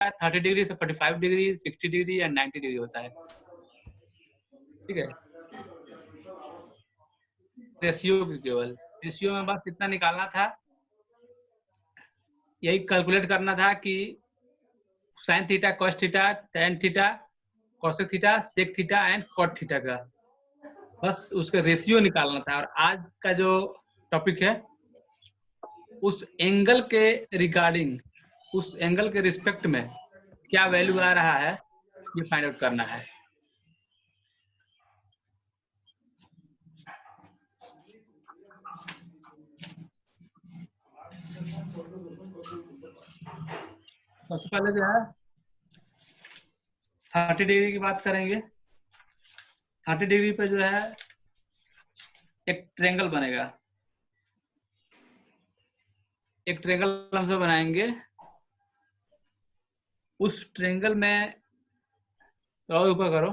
है 30 डिग्री से 45 degree, 60 degree and 90 degree होता है। ठीक है, रेशियो की केवल रेशियो में बस कितना निकालना था, यही कैलकुलेट करना था कि sine theta, cos theta, tan theta, cosec theta, sec theta and cot theta का बस उसका रेशियो निकालना था। और आज का जो टॉपिक है उस एंगल के रिगार्डिंग, उस एंगल के रिस्पेक्ट में क्या वैल्यू आ रहा है ये फाइंड आउट करना है। सबसे पहले जो है 30 डिग्री की बात करेंगे। 30 डिग्री पे जो है एक ट्रायंगल बनेगा, एक ट्रायंगल हमसे बनाएंगे। उस ट्रायंगल में और ऊपर करो,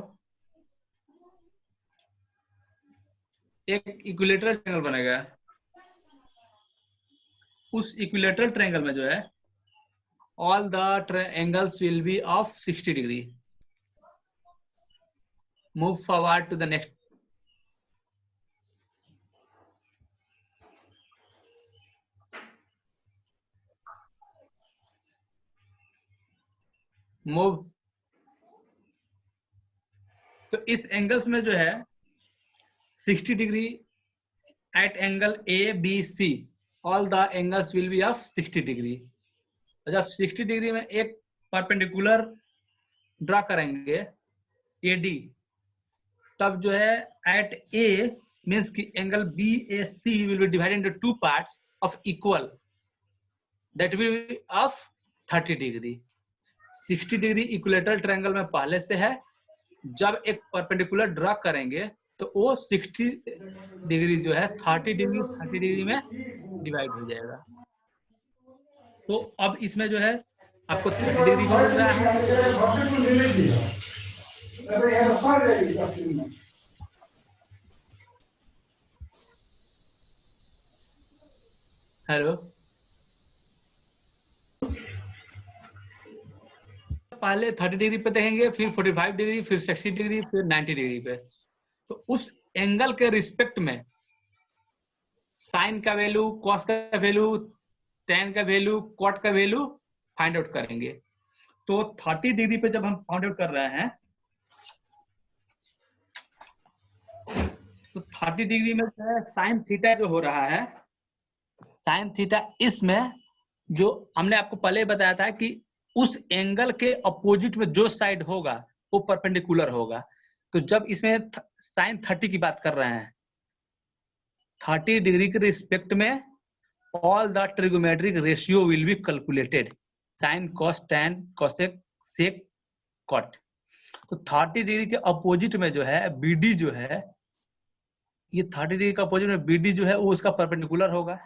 एक इक्विलेटरल ट्रायंगल बनेगा। उस इक्विलेटरल ट्रायंगल में जो है all the angles will be of 60 degree. Move forward to the next. Move. तो इस एंगल्स में जो है 60 degree at angle ABC, all the angles will be of 60 degree. जब 60 डिग्री में एक परपेंडिकुलर ड्रा करेंगे AD, तब जो है at A means कि angle BAC will be divided into two parts of equal, that will be of 30 degree. 60 degree equilateral triangle में पहले से है, जब एक परपेंडिकुलर ड्रा करेंगे तो वो 60 डिग्री जो है 30 डिग्री में डिवाइड हो जाएगा। तो अब इसमें जो है आपको 30 डिग्री भी मिल रहा है। हेलो, पहले 30 डिग्री पे देखेंगे, फिर 45 डिग्री, फिर 60 डिग्री, फिर 90 डिग्री पे। तो उस एंगल के रिस्पेक्ट में साइन का वैल्यू, कॉस का वैल्यू, टैन का वैल्यू, कॉट का वैल्यू फाइंड आउट करेंगे। तो 30 डिग्री पे जब हम फाइंड आउट कर रहे हैं तो 30 डिग्री में जो है साइन थीटा जो हो रहा है, साइन थीटा इसमें जो हमने आपको पहले बताया था कि उस एंगल के अपोजिट में जो साइड होगा वो परपेंडिकुलर होगा। तो जब इसमें साइन 30 की बात कर रहे हैं, 30 डिग्री के रिस्पेक्ट में all the trigonometric ratio will be calculated, sin, cos, tan, cosec, sec, cot। तो 30 डिग्री के अपोजिट में जो है BD जो है, ये 30 डिग्री का अपोजिट में BD जो है वो उसका परपेंडिकुलर होगा।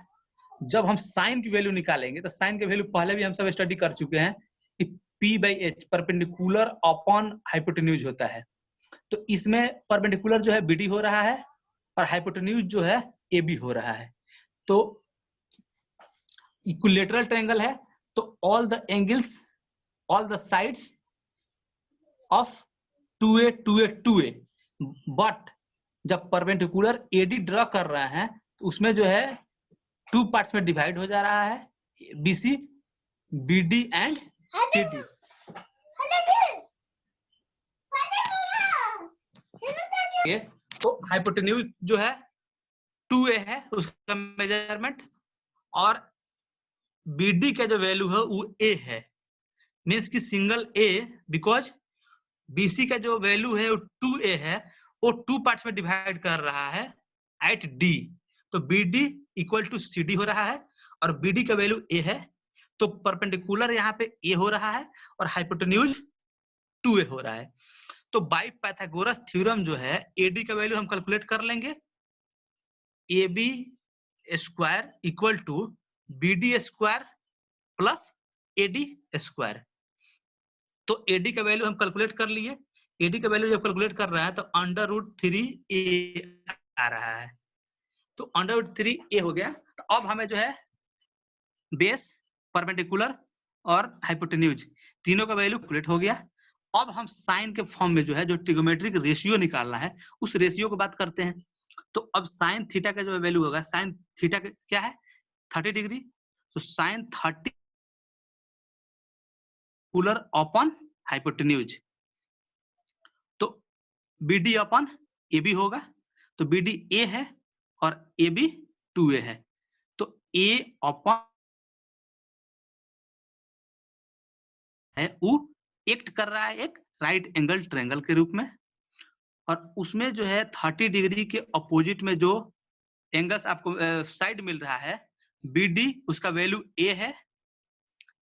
जब हम साइन की वैल्यू निकालेंगे तो साइन की वैल्यू पहले भी हम सब स्टडी कर चुके हैं कि P/H परपेंडिकुलर अपॉन हाइपोटेन्यूज होता है। तो इसमें परपेंडिकुलर जो है BD हो रहा है और हाइपोटेन्यूज जो है AB हो रहा है। तो इक्विलेटरल ट्रायंगल है तो all the angles, all the sides of 2A 2A 2A, but जब परपेंडिकुलर AD ड्रा कर रहे हैं तो उसमें जो है टू पार्ट्स में डिवाइड हो जा रहा है, BC, BD एंड CD। ये तो हाइपोटेन्यूज जो है 2A है उसका मेजरमेंट, और BD का जो वैल्यू है वो A है, मीन्स की सिंगल A, बिकॉज BC का जो वैल्यू है वो 2A है, वो टू पार्ट्स में डिवाइड कर रहा है एट D। तो BD इक्वल टू CD हो रहा है और BD का वैल्यू A है, तो परपेंडिकुलर यहाँ पे A हो रहा है और हाइपोटेन्यूज 2A हो रहा है। तो बाय पाइथागोरस थ्योरम जो है AD का वैल्यू हम कैलकुलेट कर लेंगे, AB square equal to BD square plus AD square. तो AD का वैल्यू हम कैलकुलेट कर लिए। AD का वैल्यू जब कैलकुलेट कर रहे हैं तो √3A आ रहा है, तो √3A हो गया। तो अब हमें जो है बेस, परपेंडिकुलर और हाइपोटेन्यूज, तीनों का वैल्यू कैलकुलेट हो गया। अब हम साइन के फॉर्म में जो है जो ट्रिगोमेट्रिक रेशियो निकालना है उस रेशियो को बात करते हैं। तो अब साइन थीटा का जो वैल्यू होगा, साइन थीटा क्या है 30 डिग्री, तो साइन 30 कूलर अपॉन हाइपोटेन्यूज, तो BD अपॉन AB होगा। तो BD A है और AB 2A है, तो A अपॉन है वो एक्ट कर रहा है एक राइट एंगल ट्रायंगल के रूप में, और उसमें जो है 30 डिग्री के अपोजिट में जो एंगल्स आपको साइड मिल रहा है, BD उसका वैल्यू A है,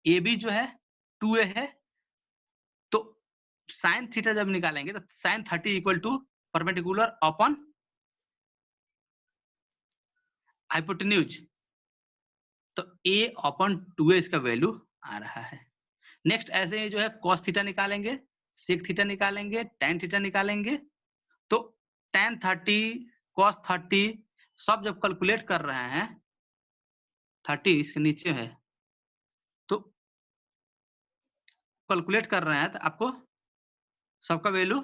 AB जो है 2A है। तो साइन थीटा जब निकालेंगे तो sine 30 equal to perpendicular upon hypotenuse, तो A अपॉन 2A इसका वैल्यू आ रहा है। नेक्स्ट ऐसे ही जो है cos थीटा निकालेंगे, sec थीटा निकालेंगे, tan थीटा निकालेंगे। तो tan 30 cos 30 सब जब कैलकुलेट कर रहे हैं, 30 इसके नीचे है, तो कैलकुलेट कर रहे हैं तो आपको सबका वैल्यू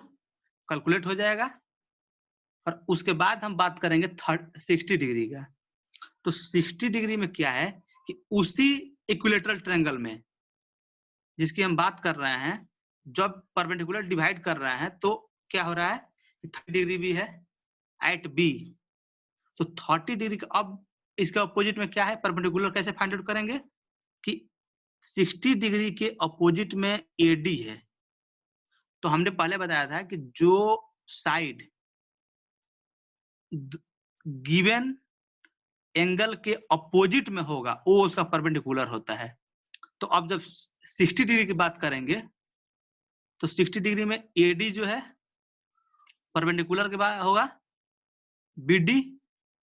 कैलकुलेट हो जाएगा। और उसके बाद हम बात करेंगे 60 डिग्री का। तो 60 डिग्री में क्या है कि उसी इक्विलेटरल ट्रायंगल में जिसकी हम बात कर रहे हैं, जब परपेंडिकुलर डिवाइड कर रहे हैं तो क्या हो रहा है कि 30 डिग्री भी है एट बी, तो 30 डिग्री का अब इसके अपोजिट में क्या है, परपेंडिकुलर कैसे फाइंड आउट करेंगे कि 60 डिग्री के अपोजिट में AD है। तो हमने पहले बताया था कि जो साइड गिवन एंगल के अपोजिट में होगा वो उसका परपेंडिकुलर होता है। तो अब जब 60 डिग्री की बात करेंगे तो 60 डिग्री में AD जो है परपेंडिकुलर के बाद होगा, BD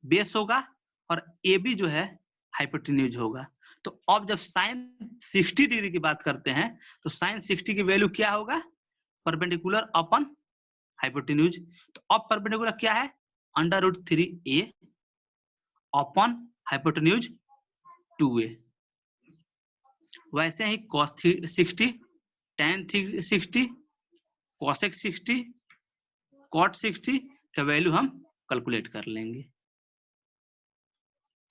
बेस होगा और AB जो है हाइपोटेन्यूज होगा। तो अब जब साइन 60 डिग्री की बात करते हैं तो साइन 60 की वैल्यू क्या होगा, परपेंडिकुलर अपॉन हाइपोटेन्यूज। तो अब परपेंडिकुलर क्या है, √3A अपॉन हाइपोटेन्यूज 2A। वैसे ही cos 60, tan 60, cosec 60, cot 60 का वैल्यू हम कैलकुलेट कर लेंगे।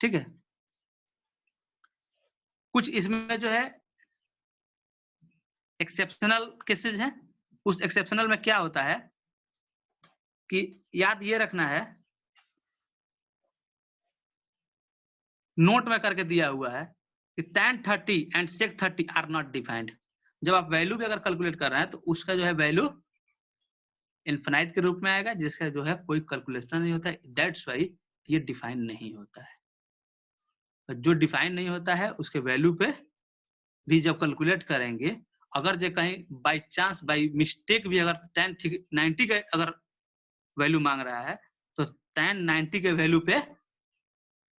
ठीक है, कुछ इसमें जो है एक्सेप्शनल केसेस हैं। उस एक्सेप्शनल में क्या होता है कि याद ये रखना है, नोट में करके दिया हुआ है कि tan 30 and sec 30 are not defined. जब आप वैल्यू भी अगर कैलकुलेट कर रहे हैं तो उसका जो है वैल्यू इनफिनाइट के रूप में आएगा, जिसका जो है कोई कैलकुलेशन नहीं होता है, दैट्स वाई ये डिफाइन नहीं होता है। जो डिफाइन नहीं होता है उसके वैल्यू पे भी जब कैलकुलेट करेंगे, अगर जो कहीं बाय चांस बाय मिस्टेक भी अगर tan 90 का अगर वैल्यू मांग रहा है तो tan 90 के वैल्यू पे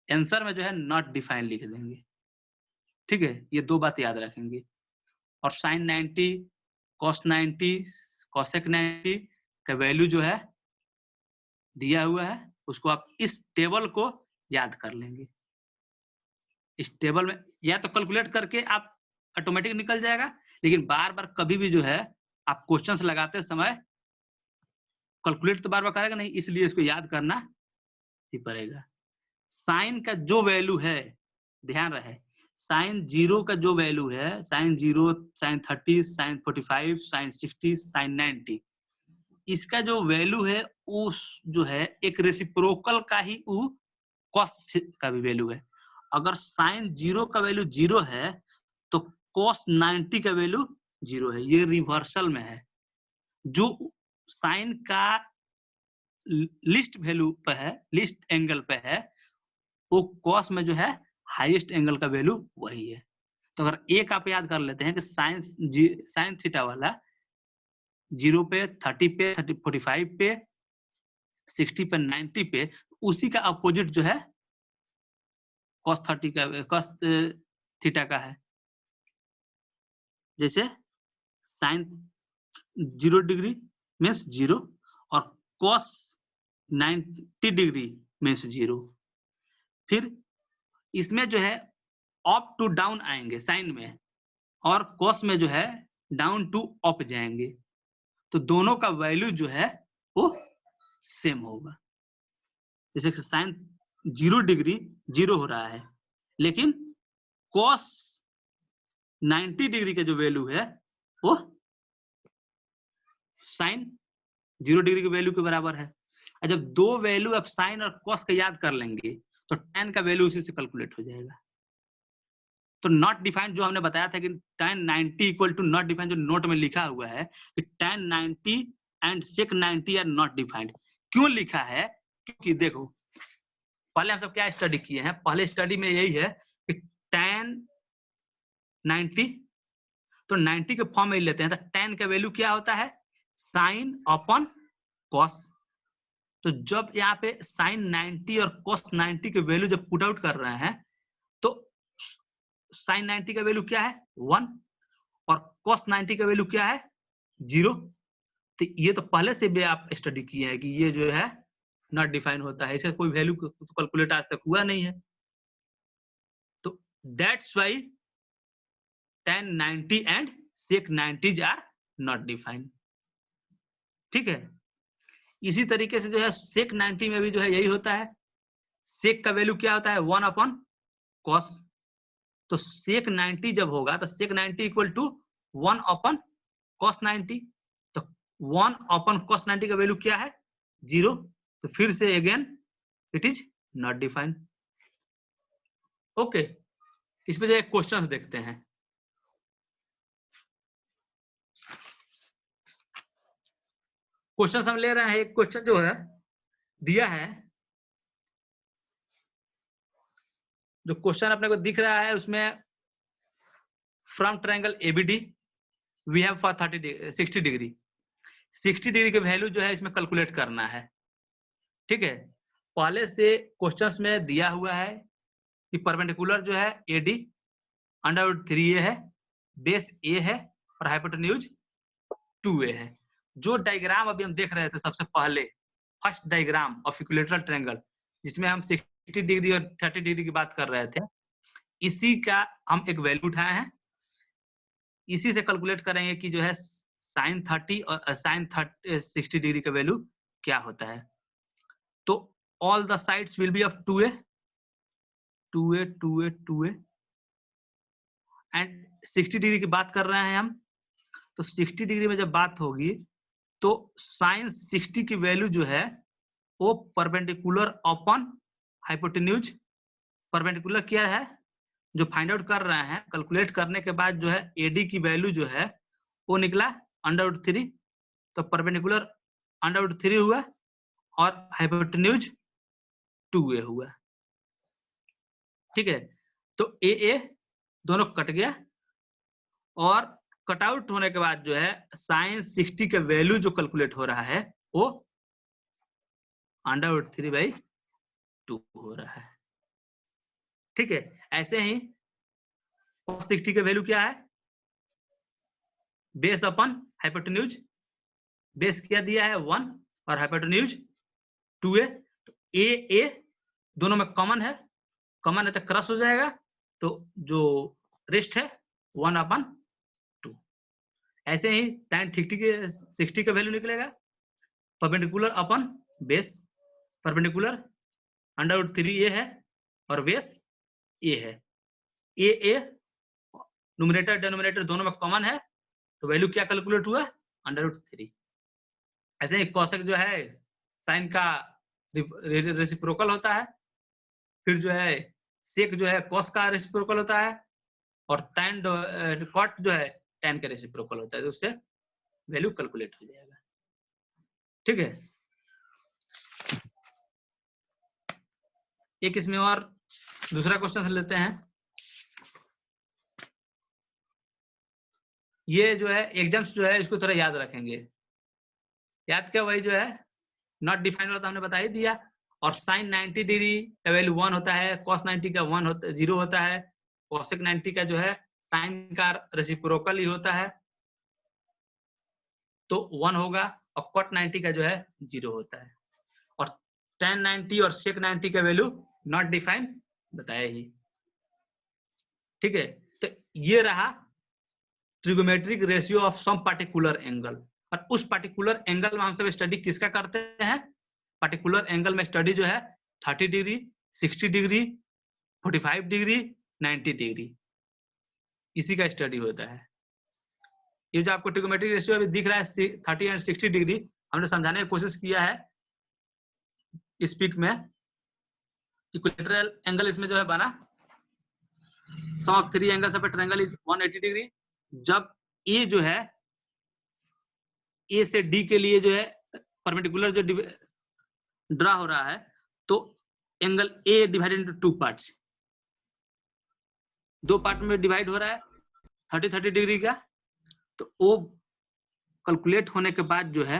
आंसर में जो है नॉट डिफाइन लिख देंगे। ठीक है, ये दो बात याद रखेंगे। और sin 90, cos 90, cosec 90 का वैल्यू जो है दिया हुआ है, उसको आप इस टेबल को याद कर लेंगे। इस टेबल में या तो कैलकुलेट करके आप ऑटोमेटिक निकल जाएगा, लेकिन बार बार कभी भी जो है आप क्वेश्चंस लगाते समय कैलकुलेट तो बार बार करेगा नहीं, इसलिए इसको याद करना ही पड़ेगा। साइन का जो वैल्यू है, ध्यान रहे, साइन 0 का जो वैल्यू है, sine 0, sine 30, sine 45, sine 60, sine 90, इसका जो वैल्यू है उस जो है एक रेसिप्रोकल का ही वो कॉस का भी वैल्यू है। अगर साइन 0 का वैल्यू 0 है तो कॉस 90 का वैल्यू 0 है, ये रिवर्सल में है। जो साइन का लिस्ट वैल्यू पे है, लिस्ट एंगल पे है, वो कॉस में जो है हाईएस्ट एंगल का वैल्यू वही है। तो अगर एक आप याद कर लेते हैं कि साइन थीटा वाला 0 पे, 30 पे, 45 पे, 60 पे, 90 पे, उसी का अपोजिट जो है cos 30 का, cos थीटा का है। जैसे साइन 0 डिग्री मीन्स 0 और cos 90 डिग्री मीन्स 0। फिर इसमें जो है अप टू डाउन आएंगे साइन में, और कॉस में जो है डाउन टू अप जाएंगे, तो दोनों का वैल्यू जो है वो सेम होगा। जैसे कि साइन 0 डिग्री 0 हो रहा है, लेकिन कॉस 90 डिग्री का जो वैल्यू है वो साइन 0 डिग्री के वैल्यू के बराबर है। और जब दो वैल्यू आप साइन और कॉस का याद कर लेंगे तो tan का वैल्यू उसी से कैलकुलेट हो जाएगा। तो नॉट डिफाइंड जो हमने बताया था कि tan 90 equal to not defined, जो नोट में लिखा हुआ है कि tan 90 and sec 90 are not defined. क्यों लिखा है? क्योंकि देखो पहले हम सब क्या स्टडी किए हैं, पहले स्टडी में यही है कि tan 90, तो 90 के फॉर्म में लेते हैं तो tan का वैल्यू क्या होता है? Sine upon cos. तो जब यहाँ पे साइन 90 और कॉस 90 के वैल्यू जब पुट आउट कर रहे हैं तो साइन 90 का वैल्यू क्या है? 1 और कॉस 90 का वैल्यू क्या है? 0। तो ये तो पहले से भी आप स्टडी किए हैं कि ये जो है नॉट डिफाइन होता है, इसका कोई वैल्यू कैलकुलेट आज तक हुआ नहीं है। तो that's why tan 90 and sec 90 are not defined. ठीक है, इसी तरीके से जो है sec 90 में भी जो है यही होता है। sec का वैल्यू क्या होता है? 1 अपॉन cos। तो sec 90 जब होगा तो sec 90 equal to 1 upon cos 90। तो 1 अपॉन cos 90 का वैल्यू क्या है? 0। तो फिर से again it is not defined. Okay, इस पे जो है क्वेश्चंस देखते हैं। क्वेश्चन हम ले रहे हैं, एक क्वेश्चन जो है दिया है, जो क्वेश्चन अपने को दिख रहा है उसमें from triangle ABD we have for 60 degree. 60 degree के वैल्यू जो है इसमें कैलकुलेट करना है। ठीक है, पहले से क्वेश्चंस में दिया हुआ है कि परपेंडिकुलर जो है एडी √3a है, बेस ए है और हाइपोटेन्यूज 2a है। जो डायग्राम अभी हम देख रहे थे सबसे पहले, first diagram of equilateral triangle, जिसमें हम 60 डिग्री और 30 डिग्री की बात कर रहे थे, इसी का हम एक वैल्यू उठाए हैं। इसी से कैलकुलेट करेंगे कि जो है साइन 30 और साइन 60 डिग्री का वैल्यू क्या होता है। तो all the sides will be of 2a 2a 2a 2a and 60 degree की बात कर रहे हैं हम। तो 60 डिग्री में जब बात होगी तो साइन 60 की वैल्यू जो है वो परपेंडिकुलर अपॉन हाइपोटेन्यूज। परपेंडिकुलर क्या है जो फाइंड आउट कर रहे हैं, कैलकुलेट करने के बाद जो है एडी की वैल्यू जो है वो निकला √3। तो परपेंडिकुलर √3 हुआ और हाइपोटेन्यूज 2a हुआ। ठीक है, तो ए दोनों कट गया और कट आउट होने के बाद जो है साइन 60 का वैल्यू जो कैलकुलेट हो रहा है वो √3/2 हो रहा है। ठीक है, ऐसे ही cos 60 का वैल्यू क्या है? बेस अपन हाइपोटेन्यूज। बेस क्या दिया है? 1 और हाइपोटेन्यूज 2a। तो ए दोनों में कॉमन है, कॉमन है तो क्रॉस हो जाएगा, तो जो रेस्ट है 1/2। ऐसे ही tan 60 का वैल्यू निकलेगा perpendicular upon base. Perpendicular √3a है और बेस a है। ए न्यूमरेटर डिनोमिनेटर दोनों में कॉमन है, तो वैल्यू क्या कैलकुलेट हुआ? √3। ऐसे ही कोसेक जो है साइन का रेसिप्रोकल होता है, फिर जो है सेक जो है कॉस का रेसिप्रोकल होता है और tan कॉट जो है tan का रेसिप्रोकल होता है, तो उससे वैल्यू कैलकुलेट हो जाएगा। ठीक है, एक इसमें और दूसरा क्वेश्चन लेते हैं। ये जो है एग्जाम्स जो है इसको थोड़ा याद रखेंगे। याद क्या? वही जो है नॉट डिफाइंड होता हमने बता ही दिया। और साइन 90 डिग्री का वैल्यू 1 होता है, कॉस 90 का 0 होता है, कॉसेक 90 का जो है साइन का रेसिप्रोकल ही होता है तो 1 होगा, और कॉट 90 का जो है 0 होता है। और tan 90 और sec 90 का वैल्यू नॉट डिफाइंड बताया ही। ठीक है, तो ये रहा trigonometric ratio of some particular angle. और उस पार्टिकुलर एंगल में हम सब स्टडी किसका करते हैं? पार्टिकुलर एंगल में स्टडी जो है 30 डिग्री, 60 डिग्री, 45 डिग्री, 90 डिग्री, इसी का स्टडी होता है। ये जो आपको ट्रिगोमेट्रिक रेशियो अभी दिख रहा है 30 एंड 60 डिग्री, हमने समझाने की कोशिश किया है इस पिक में। इक्विलेटरल एंगल इसमें जो है बना, sum of 3 angles of a triangle is 180 degree. जब ए जो है, ए से डी के लिए जो है परपेंडिकुलर जो ड्रा हो रहा है, तो angle A divided into 2 parts, 2 part में डिवाइड हो रहा है 30 डिग्री का। तो वो कैलकुलेट होने के बाद जो है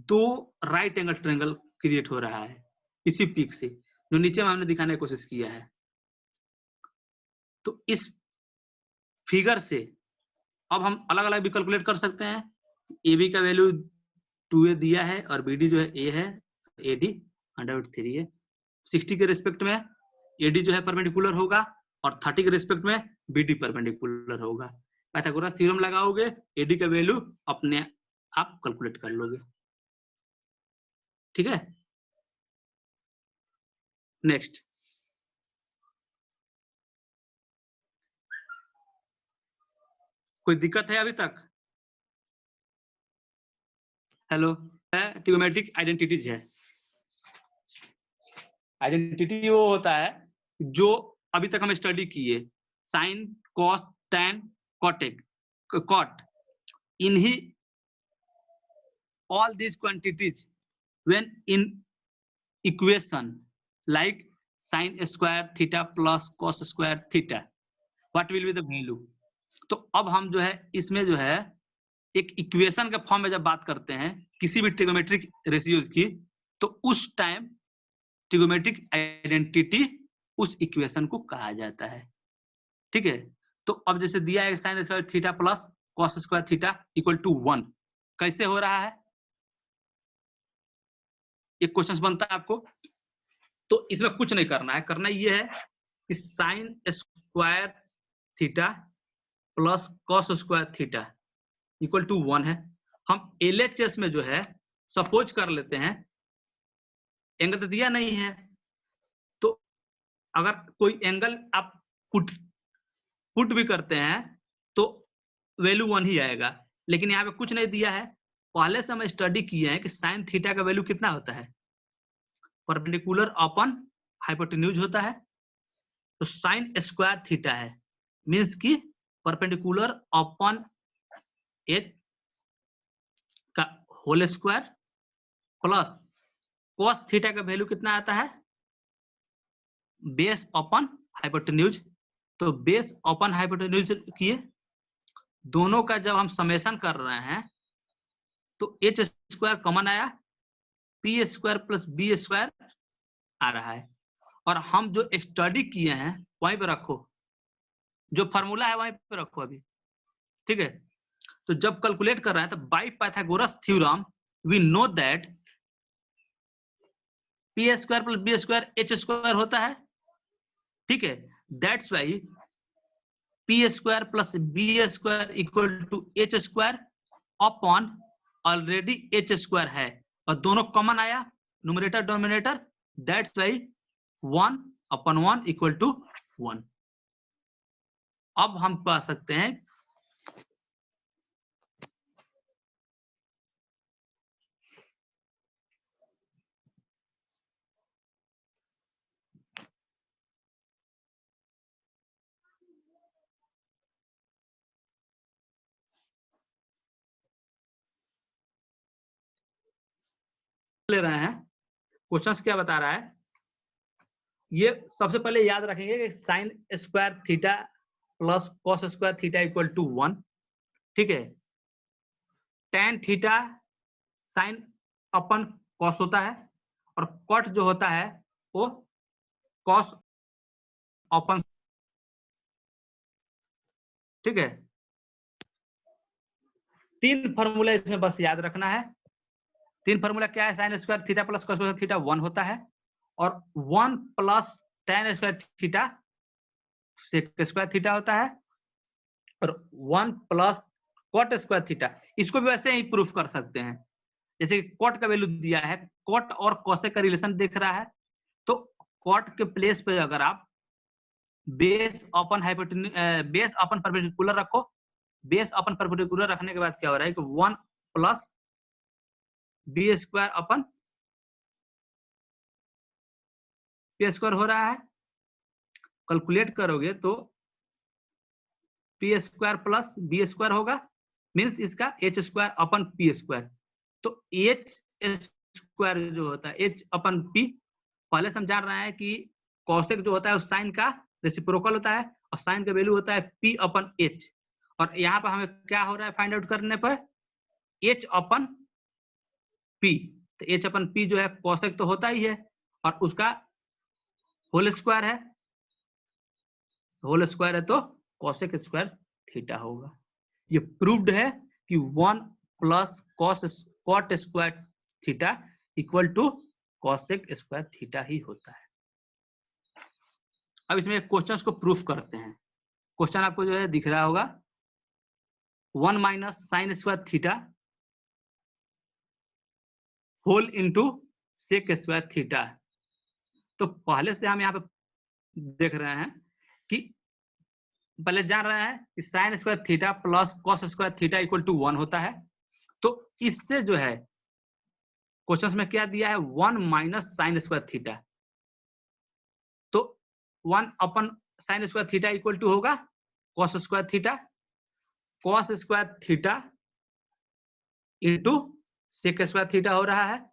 2 राइट एंगल ट्रायंगल क्रिएट हो रहा है इसी पिक से, जो नीचे में हमने दिखाने की कोशिश किया है। तो इस फिगर से अब हम अलग अलग भी कैलकुलेट कर सकते हैं। ए बी का वैल्यू 2a दिया है और बी डी जो है a है, ए डी √3 है। 60 के रिस्पेक्ट में ए डी जो है परपेंडिकुलर होगा और 30 के रिस्पेक्ट में बी डी परपेंडिकुलर होगा। पाइथागोरस थ्योरम लगाओगे, ए डी का वैल्यू अपने आप कैलकुलेट कर लोगे। ठीक है, नेक्स्ट। कोई दिक्कत है अभी तक? हेलो, ट्रिगोमेट्रिक आइडेंटिटीज है। आइडेंटिटी वो होता है जो अभी तक हम स्टडी किए, साइन, कॉस, टैन, कॉटेक, कॉट, इन्हीं all these quantities when in equation like sin square theta plus cos square theta, what will be the value? तो अब हम जो है इसमें जो है एक इक्वेशन के फॉर्म में जब बात करते हैं किसी भी ट्रिगोमेट्रिक रेशियोज की, तो उस टाइम ट्रिगोमेट्रिक आइडेंटिटी उस इक्वेशन को कहा जाता है। ठीक है, तो अब जैसे दिया है sin square theta plus cos square theta equal to 1, कैसे हो रहा है? एक क्वेश्चन बनता है आपको, तो इसमें कुछ नहीं करना है, करना ये है कि sine square theta plus cos square theta equal to 1 है। हम एलएचएस में जो है सपोज कर लेते हैं, एंगल तो दिया नहीं है, तो अगर कोई एंगल आप पुट भी करते हैं तो वैल्यू 1 ही आएगा, लेकिन यहाँ पे कुछ नहीं दिया है। पहले से हम स्टडी किए हैं कि साइन थीटा का वैल्यू कितना होता है, परपेंडिकुलर अपॉन हाइपोटेन्यूज होता है। तो साइन स्क्वायर थीटा है मींस कि परपेंडिकुलर अपॉन एच का whole square plus cos theta का वैल्यू कितना आता है, बेस अपॉन हाइपोटेन्यूज। तो बेस अपॉन हाइपोटेन्यूज किए, दोनों का जब हम समेशन कर रहे हैं तो एच स्क्वायर कॉमन आया, P square plus B square आ रहा है। और हम जो स्टडी किए हैं वहीं पे रखो, जो फॉर्मूला है वहीं पे रखो अभी। ठीक है, तो जब कैलकुलेट कर रहे हैं तो by Pythagoras theorem we know that P square plus B square H square होता है। ठीक है, that's why P square plus B square equal to H square upon already H square है और दोनों कॉमन आया numerator dominator, that's why 1 upon 1 equal to 1। अब हम कह सकते हैं ले रहे हैं क्वेश्चंस क्या बता रहा है। ये सबसे पहले याद रखेंगे कि sine square theta plus cos square theta equal to 1। ठीक है, tan theta sine upon cos होता है और कॉट जो होता है वो कॉस अपन। ठीक है, 3 फॉर्मूला इसमें बस याद रखना है। 3 फॉर्मूला क्या है, sine square theta plus cos square theta 1 होता है और 1 plus tan square theta sec square theta होता है और 1 प्लस कॉट स्क्वायर थीटा, इसको भी वैसे ही प्रूफ कर सकते हैं। जैसे कि कॉट का वैल्यू दिया है, कॉट और कोसेक का रिलेशन दिख रहा है, तो कॉट के प्लेस पे अगर आप base upon base upon perpendicular रखो, बेस अपन परपेंडिकुलर रखने के बाद क्या हो रहा है कि 1 plus B square upon P square हो रहा है। कैलकुलेट करोगे तो P square plus B square होगा, मीन्स इसका H square upon P square. तो एच स्क्वायर जो होता है एच अपन पी, पहले से हम जान रहे हैं कि कॉसेक जो होता है उस साइन का रेसिप्रोकल होता है और साइन का वैल्यू होता है पी अपन एच। और यहाँ पर हमें क्या हो रहा है फाइंड आउट करने पर, एच अपन पी। तो एच अपन पी जो है कॉसेक तो होता ही है और उसका होल स्क्वायर है, होल स्क्वायर है तो कॉसेक स्क्वायर थीटा होगा। ये प्रूव्ड है कि 1 plus cot square theta equal to cosec square theta ही होता है। अब इसमें क्वेश्चंस को प्रूफ करते हैं। क्वेश्चन आपको जो है दिख रहा होगा, 1 minus sine square theta whole into sec square theta. तो पहले से हम यहाँ पे देख रहे हैं कि पहले जान रहे हैं कि sine square theta plus cos square theta equal to 1 होता है। तो इससे जो है क्वेश्चंस में क्या दिया है, 1 माइनस साइन स्क्वायर थीटा, तो 1 upon sine square theta equal to होगा cos square theta, cos square theta into sec square theta हो रहा है।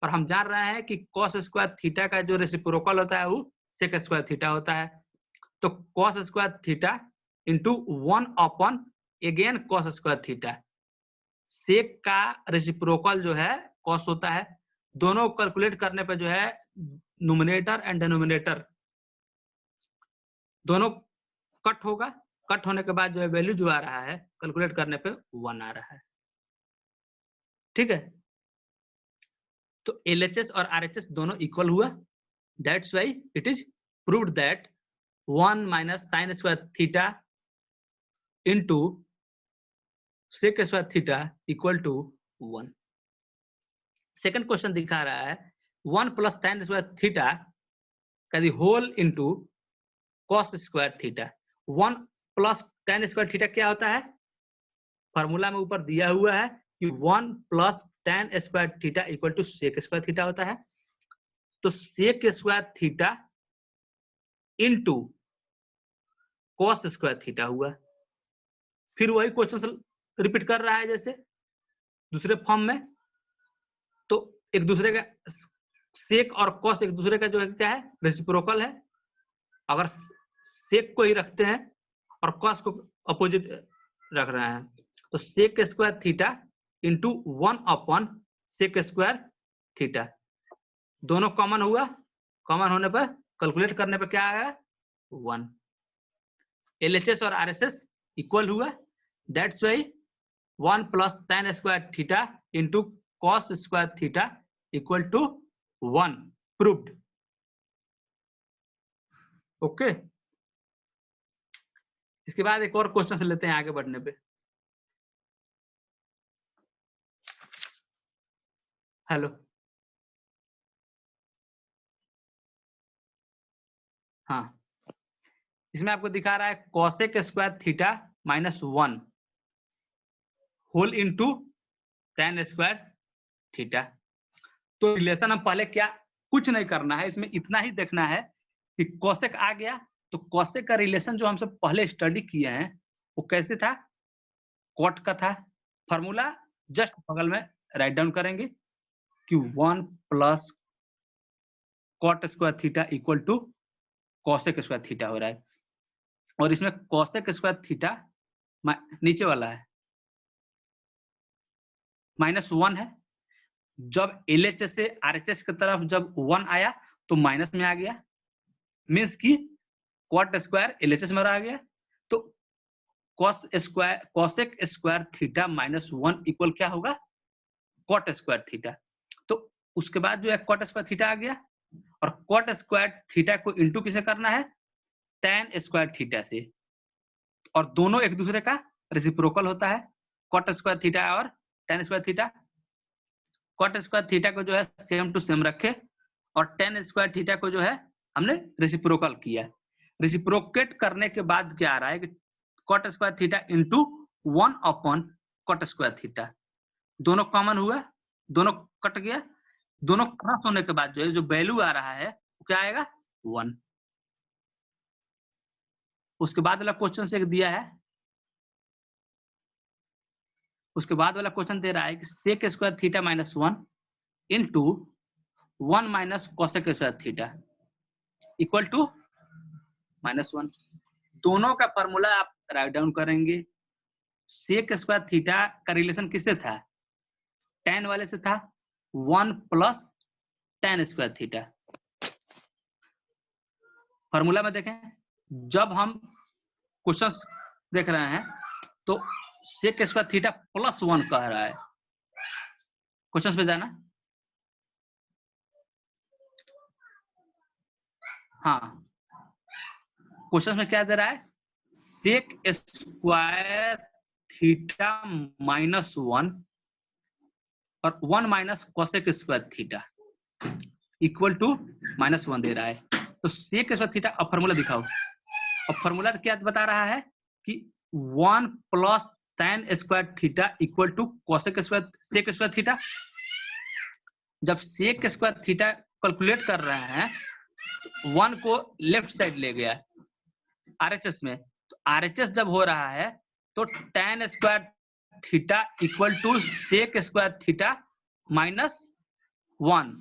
और हम जान रहे हैं कि कॉस स्क्वायर थीटा का जो रेसिप्रोकल होता है वो सेक स्क्वायर थीटा होता है। तो cos square theta into 1 upon again cos square theta. Sec का रेसिप्रोकल जो है कॉस होता है, दोनों कैलकुलेट करने पे जो है न्यूमरेटर एंड डिनोमिनेटर दोनों कट होगा, कट होने के बाद जो है वैल्यू जो आ रहा है कैलकुलेट करने पे 1 आ रहा है। ठीक है, तो LHS और RHS दोनों इक्वल हुआ, that's why it is proved that 1 minus sine square theta into sec square theta equal to 1। Second question दिखा रहा है 1 प्लस साइन स्क्वायर थीटा का the whole into cos square theta. 1 plus tan square theta क्या होता है, formula में ऊपर दिया हुआ है कि 1 plus tan square theta equal to sec square theta होता है। तो sec square theta into cos square theta हुआ। फिर वही क्वेश्चन रिपीट कर रहा है जैसे दूसरे फॉर्म में। तो एक दूसरे का सेक और कॉस एक दूसरे का जो है क्या है रेसिप्रोकल है। अगर सेक को ही रखते हैं और कॉस को अपोजिट रख रहे हैं तो sec square theta into 1 upon sec square theta, दोनों कॉमन हुआ, कॉमन होने पर कैलकुलेट करने पर क्या आया 1। LHS और RHS इक्वल हुआ, that's why 1 plus tan square theta into cos square theta equal to 1 proved. Okay, इसके बाद एक और क्वेश्चन से लेते हैं आगे बढ़ने पे। हेलो, हाँ, इसमें आपको दिखा रहा है cosec square theta minus 1 whole into tan square theta. तो रिलेशन हम पहले क्या, कुछ नहीं करना है, इसमें इतना ही देखना है कि कॉसेक आ गया तो कॉसेक का रिलेशन जो हम सब पहले स्टडी किए हैं वो कैसे था, कॉट का था। फॉर्मूला जस्ट बगल में राइट डाउन करेंगे कि 1 plus cot square theta equal to cosec square theta हो रहा है। और इसमें कॉसेक स्क्वायर थीटा नीचे वाला है -1 है। जब LHS से RHS की तरफ जब 1 आया तो माइनस में आ गया, मीन्स की कॉट स्क्वायर LHS में रह गया। तो कॉसेक स्क्वायर थीटा -1 इक्वल क्या होगा कॉट स्क्वायर थीटा। तो उसके बाद जो है कॉट स्क्वायर थीटा आ गया और कॉट स्क्वायर थीटा को इंटू किसे करना है tan स्क्वायर थीटा से। और दोनों एक दूसरे का रेसिप्रोकल होता है, कॉट स्क्वायर थीटा और tan square theta. Cot square theta को जो है सेम टू सेम रखे और टेन स्क्वायर थीटा को जो है हमने रेसिप्रोकल किया। रेसिप्रोकेट करने के बाद क्या आ रहा है कि cot square theta into 1 upon cot square theta, दोनों कॉमन हुआ, दोनों कट गया, दोनों क्रॉस होने के बाद जो है जो वैल्यू आ रहा है वो क्या आएगा 1। उसके बाद वाला क्वेश्चन से दिया है, उसके बाद वाला क्वेश्चन दे रहा है कि sec square theta minus 1 into 1 minus cosec square theta equal to -1। दोनों का फॉर्मूला आप राइट डाउन करेंगे। सेक स्क्वायर थीटा का रिलेशन किससे था, tan वाले से था, 1 plus tan square theta. Formula में देखें, जब हम क्वेश्चंस देख रहे हैं तो सेक स्क्वायर थीटा प्लस 1 कह रहा है। क्वेश्चंस पे जाना, हाँ क्वेश्चंस में क्या दे रहा है, सेक स्क्वायर थीटा -1 और 1 minus cosec square theta equal to -1 दे रहा है। तो सेक स्क्वायर थीटा, अब फॉर्मूला दिखाओ। अब फॉर्मूला क्या बता रहा है कि 1 plus tan square theta equal to cosec square sec square theta. जब सेक स्क्वायर थीटा कैलकुलेट कर रहे हैं तो 1 को लेफ्ट साइड ले गया आरएचएस में, तो आरएचएस जब हो रहा है तो tan square theta equal to sec square theta -1।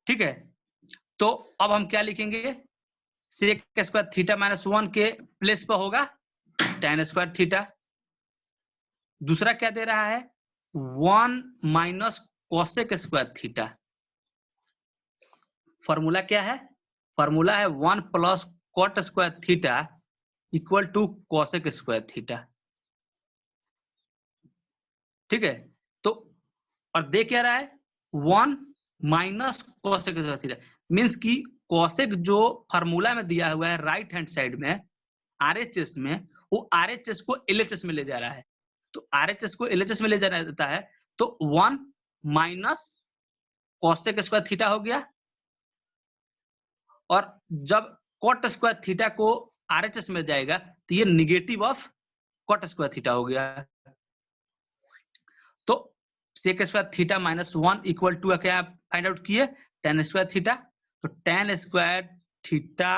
ठीक है, तो अब हम क्या लिखेंगे, सेक स्क्वायर थीटा -1 के प्लेस पर होगा tan स्क्वायर थीटा। दूसरा क्या दे रहा है, 1 minus cosec square theta. Formula क्या है, फॉर्मूला है 1 plus cot square theta equal to cosec square theta. ठीक है, तो और दे क्या रहा है 1 minus cosec square theta, means की कोसेक जो फॉर्मूला में दिया हुआ है राइट हैंड साइड में आरएचएस में, वो आरएचएस को एलएचएस में ले जा रहा है। तो आरएचएस को एलएचएस में ले जाना देता है तो 1 माइनस कोसेक स्क्वायर थीटा हो गया, और जब कॉट स्क्वायर थीटा को आरएचएस में जाएगा तो ये negative of cot square theta हो गया। तो sec square theta -1 equal to क्या फाइंड आउट किए, tan स्क्वायर थीटा। तो tan square theta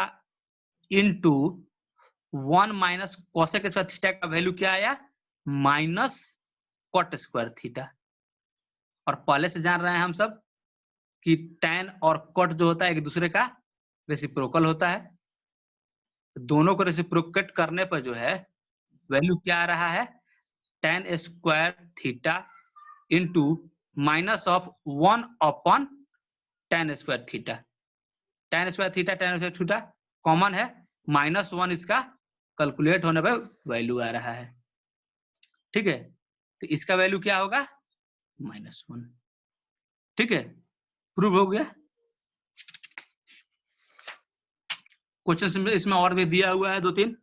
into 1 minus cosec square theta का वैल्यू क्या आया, माइनस कॉट स्क्वायर थीटा। और पहले से जान रहे हैं हम सब कि tan और कॉट जो होता है एक दूसरे का रेसिप्रोकल होता है। दोनों को रेसिप्रोकेट करने पर जो है वैल्यू क्या आ रहा है, tan square theta into minus of 1 upon tan square theta. tan square theta common है, -1 इसका कैलकुलेट होने पर वैल्यू आ रहा है। ठीक है, तो इसका वैल्यू क्या होगा, -1। ठीक है, प्रूव हो गया। क्वेश्चन इसमें और भी दिया हुआ है 2-3।